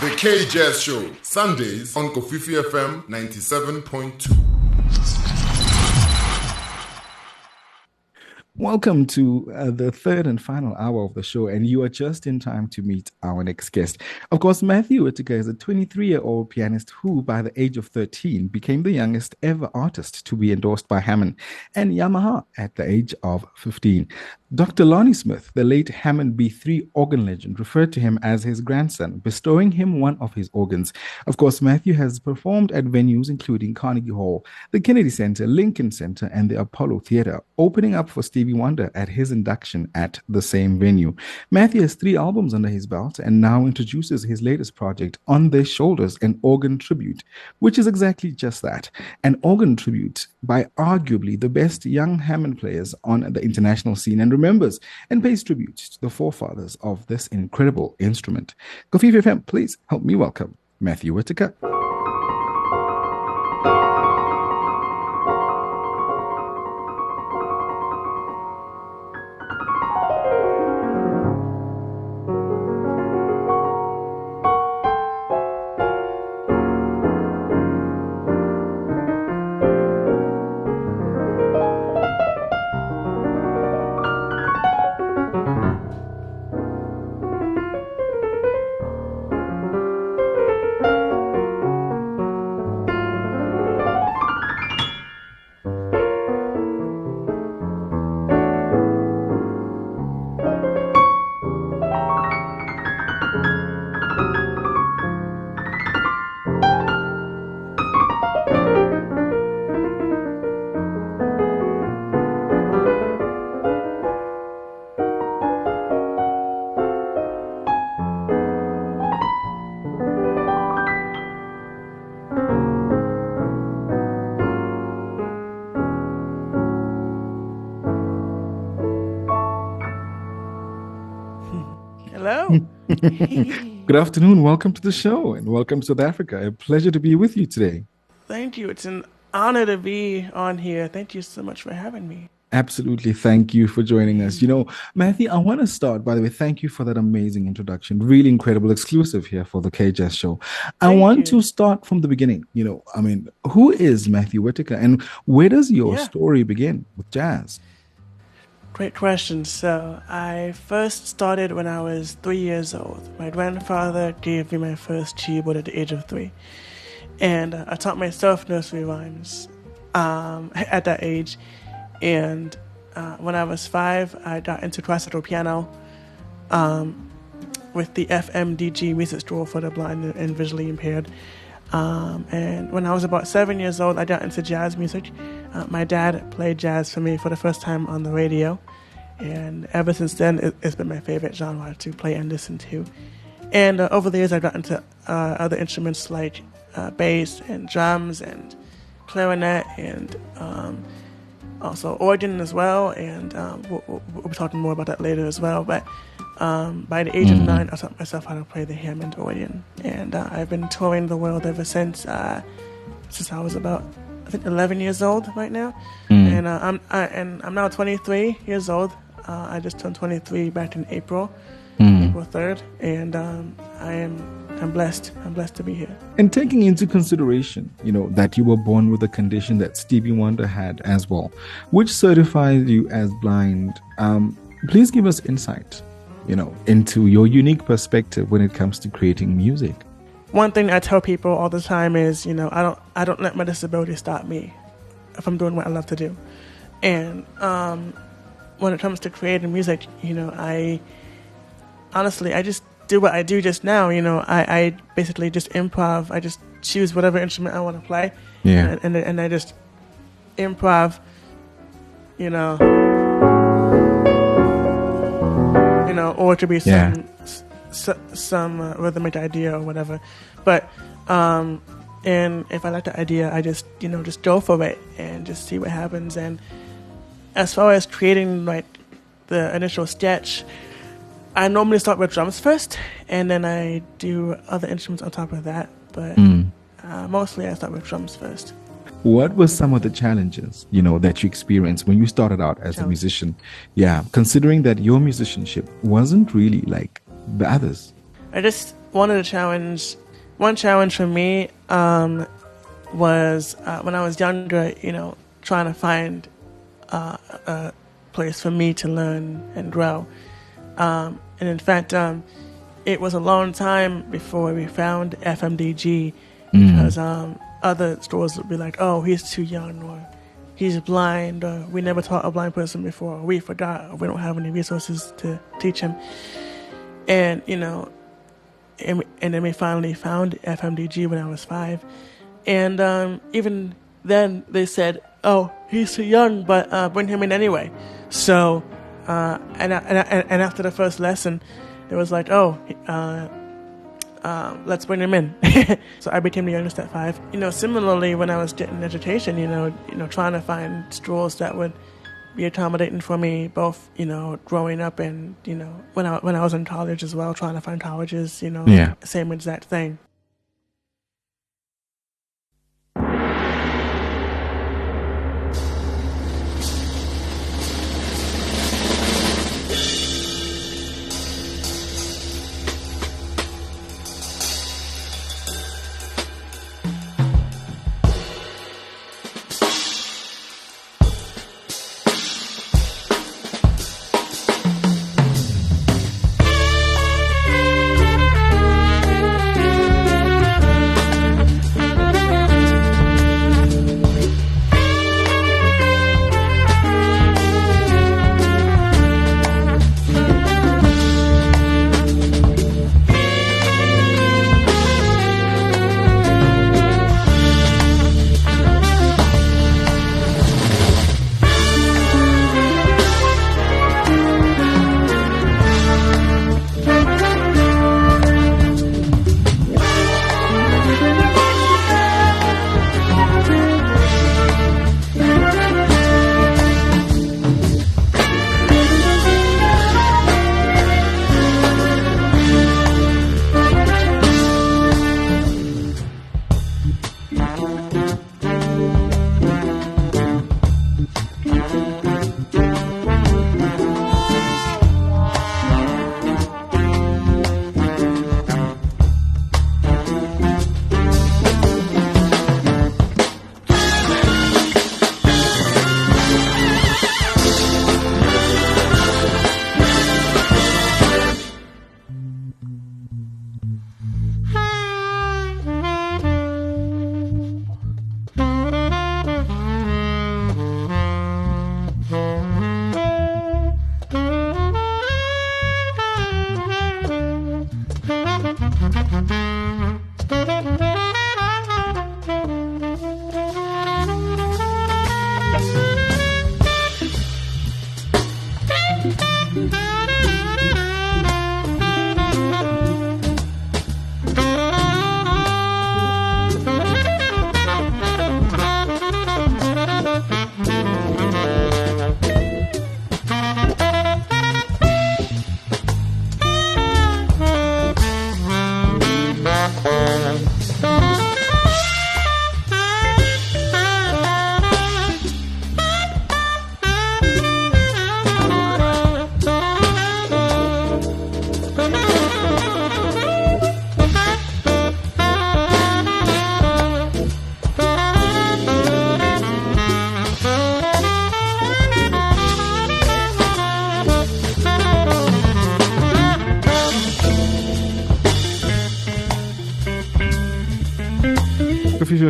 The K JazzShow, Sundays on Kofifi FM 97.2. Welcome to the third and final hour of the show, and you are just in time to meet our next guest. Of course, Matthew Whitaker is a 23-year-old pianist who, by the age of 13, became the youngest ever artist to be endorsed by Hammond and Yamaha at the age of 15. Dr. Lonnie Smith, the late Hammond B-3 organ legend, referred to him as his grandson, bestowing him one of his organs. Of course, Matthew has performed at venues including Carnegie Hall, the Kennedy Center, Lincoln Center, and the Apollo Theater, opening up for Stevie Wonder at his induction at the same venue. Matthew has 3 albums under his belt and now introduces his latest project, On Their Shoulders, an organ tribute, which is exactly just that, an organ tribute by arguably the best young Hammond players on the international scene, and remembers and pays tribute to the forefathers of this incredible instrument. Kofifi FM, please help me welcome Matthew Whitaker. Good afternoon. Welcome to the show and welcome to South Africa. A pleasure to be with you today. Thank you. It's an honor to be on here. Thank you so much for having me. Absolutely. Thank you for joining us. You know, Matthew, I want to start, by the way, thank you for that amazing introduction. Really incredible, exclusive here for the K JazzShow. I want to start from the beginning. You know, I mean, who is Matthew Whitaker and where does your story begin with jazz? Great question. So I first started when I was 3 years old. My grandfather gave me my first keyboard at the age of 3. And I taught myself nursery rhymes at that age. And when I was 5, I got into classical piano with the FMDG research tool for the blind and visually impaired. And when I was about 7 years old, I got into jazz music. My dad played jazz for me for the first time on the radio. And ever since then, it's been my favorite genre to play and listen to. And over the years, I got into other instruments like bass and drums and clarinet and also organ as well. And we'll be talking more about that later as well. But by the age of 9, I taught myself how to play the Hammond organ. And I've been touring the world ever since I was about, I think, 11 years old right now. And I'm now 23 years old. I just turned 23 back in April 3rd, and I'm blessed. I'm blessed to be here. And taking into consideration, you know, that you were born with a condition that Stevie Wonder had as well, which certifies you as blind. Please give us insight, you know, into your unique perspective when it comes to creating music. One thing I tell people all the time is, you know, I don't let my disability stop me if I'm doing what I love to do. And when it comes to creating music, you know, I just do what I do just now. You know, I basically just improv. I just choose whatever instrument I want to play. Yeah. And I just improv, you know, or it could be some rhythmic idea or whatever. But and if I like the idea, I just go for it and just see what happens. And as far as creating like the initial sketch, I normally start with drums first, and then I do other instruments on top of that. But mostly I start with drums first. What were some of the challenges, you know, that you experienced when you started out as a musician? Yeah, considering that your musicianship wasn't really like the others. one challenge for me was when I was younger, trying to find a place for me to learn and grow. And in fact, it was a long time before we found FMDG, because other stores would be like, oh, he's too young, or he's blind, or we never taught a blind person before, or we forgot, or we don't have any resources to teach him. And, and then we finally found FMDG when I was 5. And even then they said, oh, he's too young, but bring him in anyway. So, and after the first lesson, it was like, oh, let's bring him in. So I became the youngest at 5. Similarly, when I was getting education, trying to find schools that would be accommodating for me, both, growing up and, when I was in college as well, trying to find colleges, same exact thing.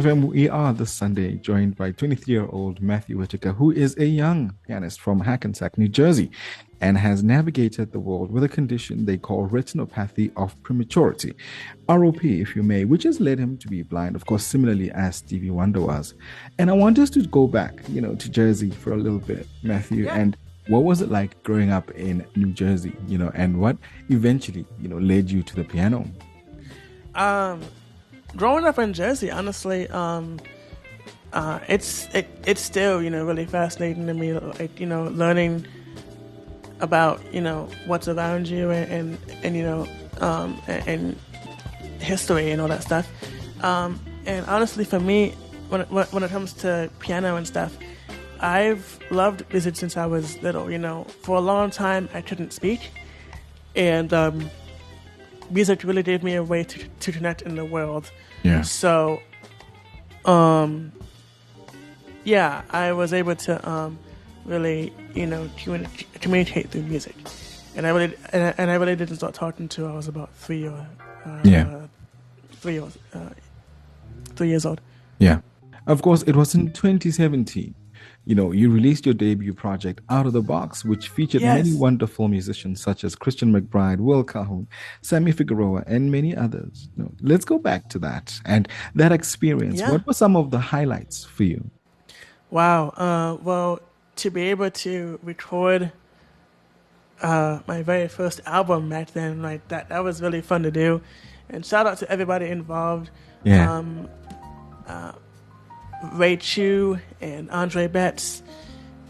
We are this Sunday joined by 23-year-old Matthew Whitaker, who is a young pianist from Hackensack, New Jersey, and has navigated the world with a condition they call retinopathy of prematurity, ROP, if you may, which has led him to be blind, of course, similarly as Stevie Wonder was. And I want us to go back, to Jersey for a little bit, Matthew, and what was it like growing up in New Jersey, and what eventually, led you to the piano? Growing up in Jersey, honestly, it's still, really fascinating to me, like, learning about, what's around you and history and all that stuff. And honestly, for me, when it comes to piano and stuff, I've loved music since I was little, For a long time, I couldn't speak. And music really gave me a way to connect in the world. Yeah. So, yeah, I was able to really, communicate through music, and I really didn't start talking until I was about 3 years old. Yeah. Of course, it was in 2017. You released your debut project, Out of the Box, which featured many wonderful musicians such as Christian McBride, Will Calhoun, Sammy Figueroa, and many others. Let's go back to that and that experience. Yeah. What were some of the highlights for you? Wow. Well, to be able to record my very first album back then, like that was really fun to do. And shout out to everybody involved. Yeah. Ray Chu and Andre Betts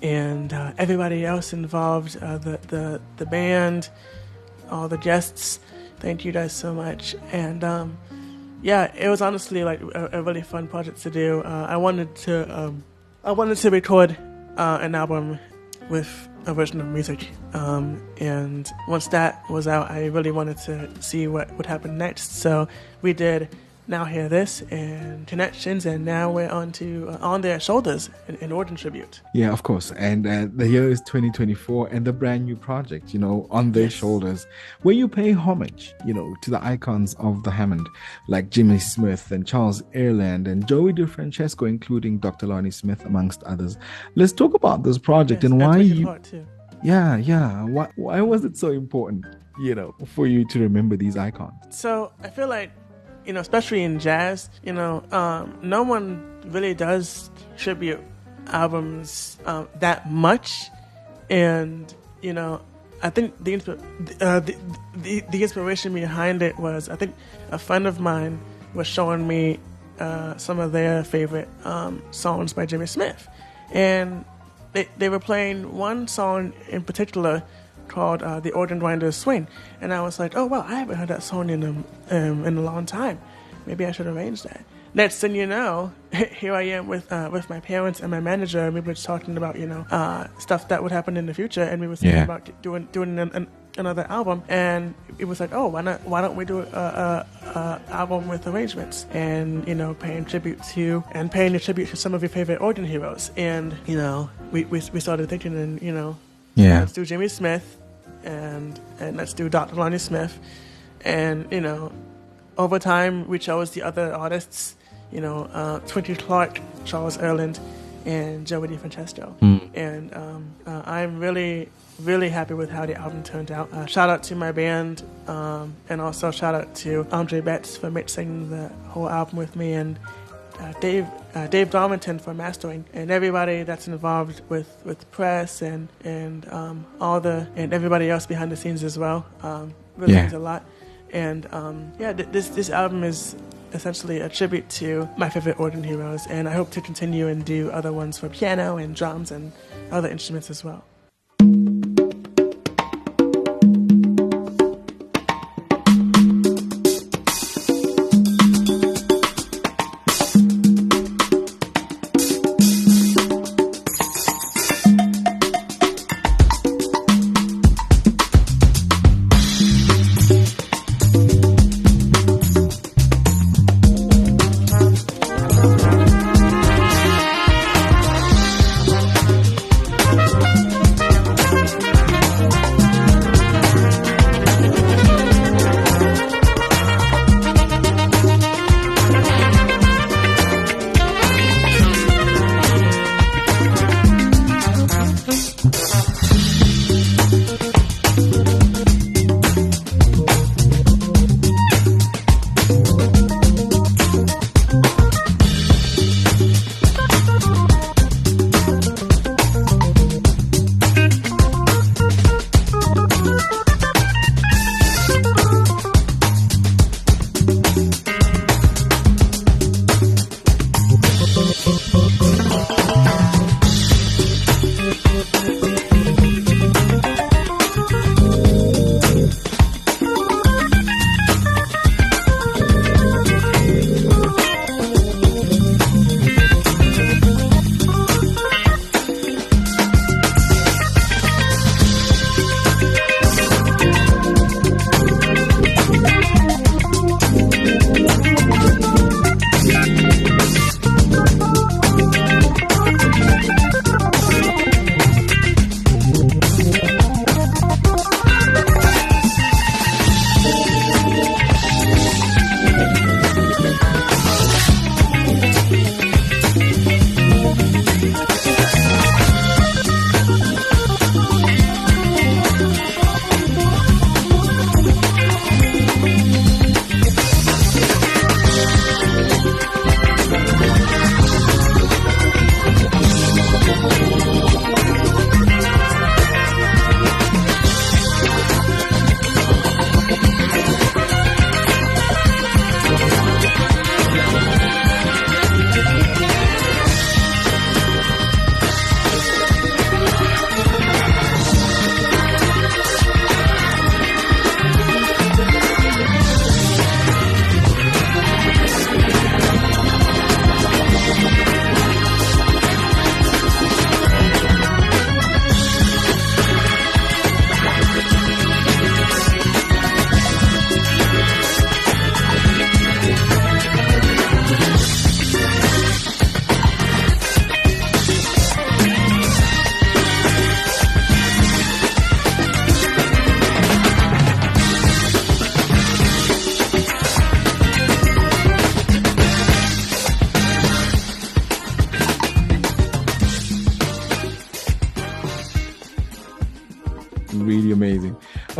and everybody else involved, the band, all the guests. Thank you guys so much. And it was honestly like a really fun project to do. I wanted to record an album with original music, and once that was out, I really wanted to see what would happen next. So we did Now Hear This and Connections, and now we're on to On Their Shoulders, an Organ tribute. Yeah, of course. And the year is 2024 and the brand new project, On Their Shoulders, where you pay homage, to the icons of the Hammond, like Jimmy Smith and Charles Earland and Joey DeFrancesco, including Dr. Lonnie Smith, amongst others. Let's talk about this project and why you... Yeah. Why was it so important, for you to remember these icons? So I feel like, especially in jazz, no one really does tribute albums that much, and I think the inspiration behind it was, I think a friend of mine was showing me some of their favorite songs by Jimmy Smith, and they were playing one song in particular called The Organ Grinder's Swing, and I was like, oh wow, I haven't heard that song in a long time. Maybe I should arrange that. Next thing you know, here I am with my parents and my manager, and we were talking about stuff that would happen in the future, and we were thinking about doing another album, and it was like, oh, why don't we do a album with arrangements, and paying tribute to some of your favorite organ heroes, and we started thinking, and let's do Jimmy Smith, and let's do Dr. Lonnie Smith, and over time we chose the other artists, Twinkie Clark, Charles Earland, and Joey DeFrancesco, and I'm really, really happy with how the album turned out. Shout out to my band, and also shout out to Andre Betts for mixing the whole album with me, and Dave Darmington for mastering, and everybody that's involved with press and everybody else behind the scenes as well. Really means a lot. And this album is essentially a tribute to my favorite organ heroes, and I hope to continue and do other ones for piano and drums and other instruments as well.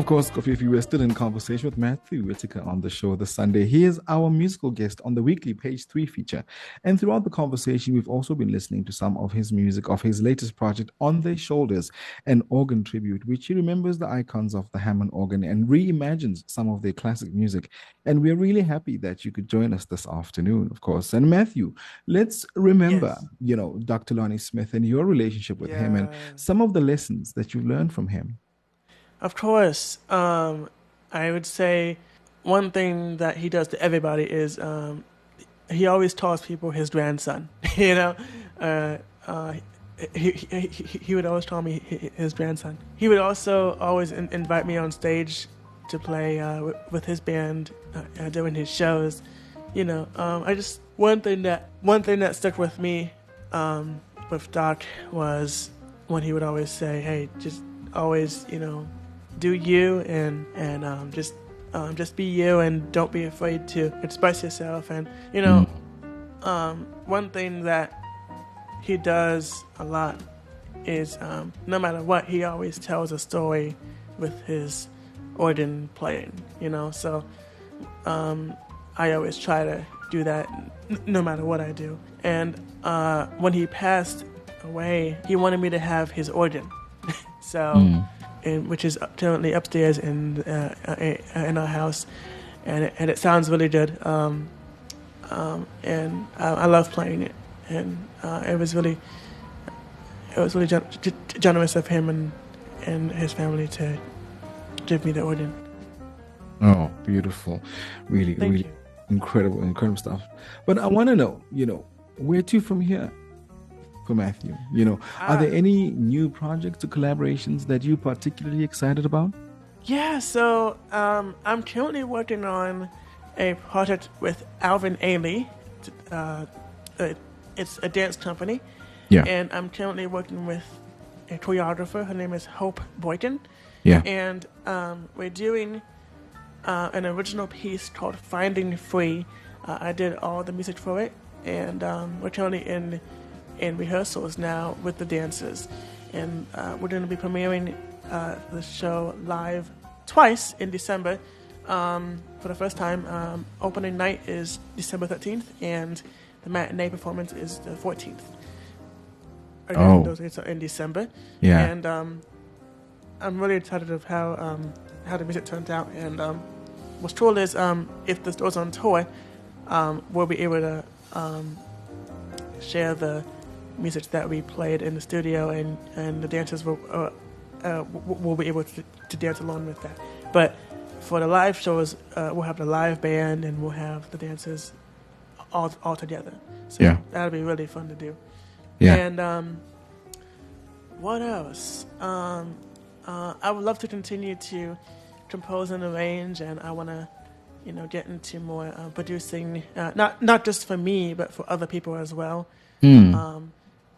Of course, Kofifi, we're still in conversation with Matthew Whitaker on the show this Sunday. He is our musical guest on the weekly Page 3 feature. And throughout the conversation, we've also been listening to some of his music of his latest project, On Their Shoulders, an organ tribute, which he remembers the icons of the Hammond organ and reimagines some of their classic music. And we're really happy that you could join us this afternoon, of course. And Matthew, let's remember, Dr. Lonnie Smith and your relationship with him and some of the lessons that you learned from him. Of course. I would say one thing that he does to everybody is he always calls people his grandson. He would always call me his grandson. He would also always invite me on stage to play with his band during his shows. One thing that stuck with me with Doc was when he would always say, "Hey, just always, do you and just be you and don't be afraid to express yourself." And one thing that he does a lot is no matter what, he always tells a story with his organ playing. So I always try to do that no matter what I do. And when he passed away, he wanted me to have his organ. So. Which is currently upstairs in our house, and it sounds really good. And I love playing it, and it was really generous of him and his family to give me the organ. Oh, beautiful! Really incredible stuff. But I want to know, where to from here? For Matthew, are there any new projects or collaborations that you're particularly excited about? Yeah, so I'm currently working on a project with Alvin Ailey. It's a dance company. Yeah. And I'm currently working with a choreographer. Her name is Hope Boykin. Yeah. And we're doing an original piece called Finding Free. I did all the music for it, and we're currently in rehearsals now with the dancers, and we're going to be premiering the show live twice in December. For the first time, opening night is December 13th, and the matinee performance is the 14th. Again, those dates are in December. Yeah. And I'm really excited of how the music turned out. And what's cool is if this goes on tour, we'll be able to share the music that we played in the studio, and the dancers will be able to dance along with that. But for the live shows, we'll have the live band and we'll have the dancers all together. So that'll be really fun to do. Yeah. And what else? I would love to continue to compose and arrange, and I want to, get into more producing, not just for me, but for other people as well.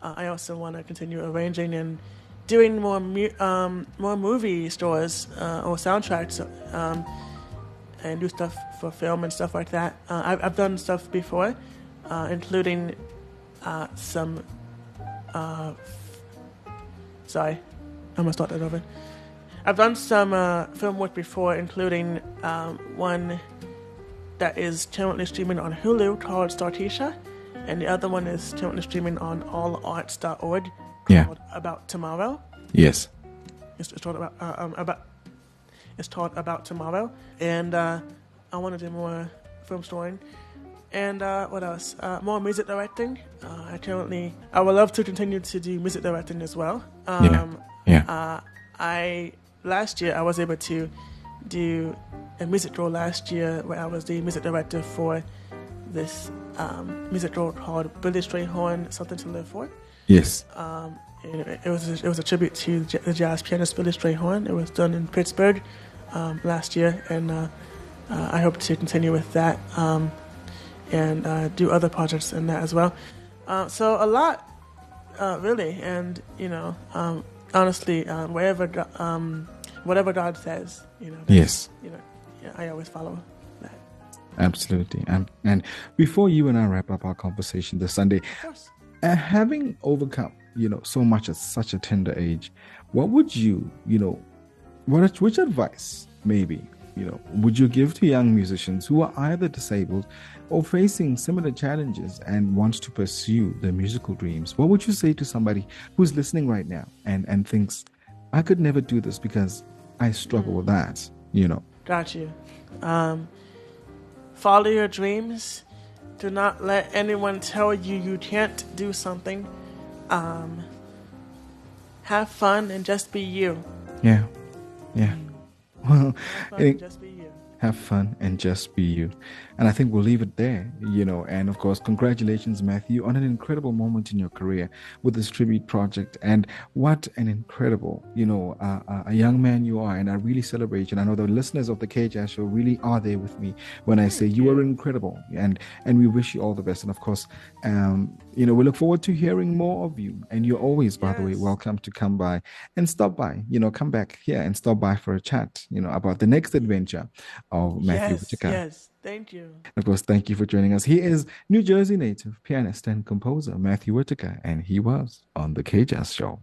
I also want to continue arranging and doing more movie scores or soundtracks, and do stuff for film and stuff like that. I've done stuff before, including some. Sorry, I'm gonna start that over. I've done some film work before, including one that is currently streaming on Hulu called Startisha. And the other one is currently streaming on allarts.org called About Tomorrow. Yes. It's called About Tomorrow. And I want to do more film scoring. And what else? More music directing. I would love to continue to do music directing as well. Last year I was able to do a music role last year where I was the music director for this music role called Billy Strayhorn, Something to Live For. Yes. It was a tribute to the jazz pianist Billy Strayhorn. It was done in Pittsburgh last year, and I hope to continue with that and do other projects in that as well. So a lot, really, and honestly, whatever God says, yes, I always follow that. Absolutely. And before you and I wrap up our conversation this Sunday, having overcome, so much at such a tender age, what would you, which advice, maybe, would you give to young musicians who are either disabled or facing similar challenges and want to pursue their musical dreams? What would you say to somebody who's listening right now and thinks, I could never do this because I struggle with that, Got you. Follow your dreams. Do not let anyone tell you you can't do something. Have fun and just be you. Yeah. Well, Just be you. have fun and just be you. And I think we'll leave it there, and of course, congratulations, Matthew, on an incredible moment in your career with this tribute project. And what an incredible, a young man you are. And I really celebrate you. And I know the listeners of the K Jazz Show really are there with me when I say you are incredible. And we wish you all the best. And of course, we look forward to hearing more of you. And you're always, by the way, welcome to come by and stop by, come back here and stop by for a chat, about the next adventure of Matthew Whitaker. Yes, thank you. Of course, thank you for joining us. He is New Jersey native pianist and composer Matthew Whitaker, and he was on the K Jazz Show.